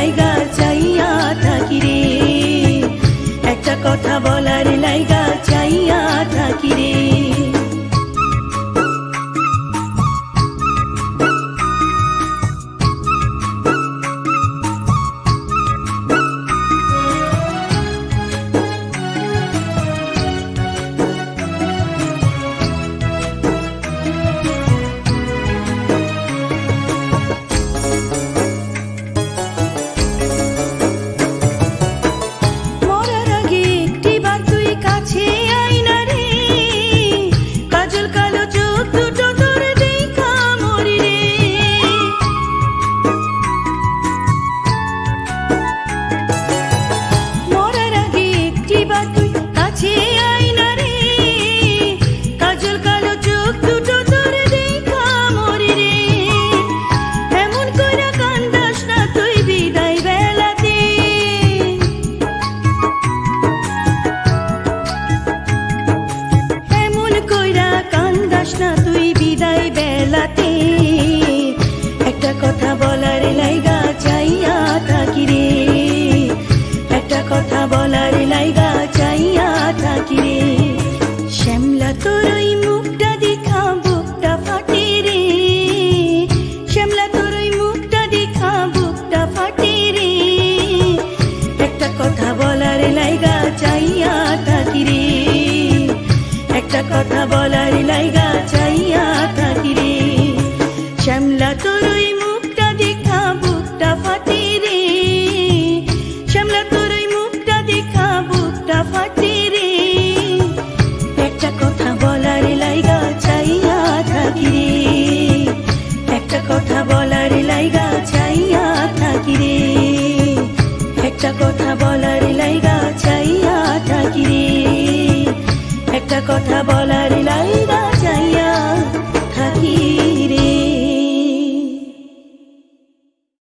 লাইগা চাইয়া থাকি রে, একটা কথা বলার লাইগা চাইয়া থাকি রে। একটা কথা বলার লাইগা চাইয়া থাকি রে, একটা কথা বলার লাইগা চাইয়া থাকি রে। শ্যামলা তোর ওই মুখটা দেখা বুকটা ফাটে রে, শ্যামলা তোর ওই মুখটা দেখা বুকটা ফাটে রে, একটা কথা বলার লাইগা চাইয়া থাকি রে, একটা কথা বল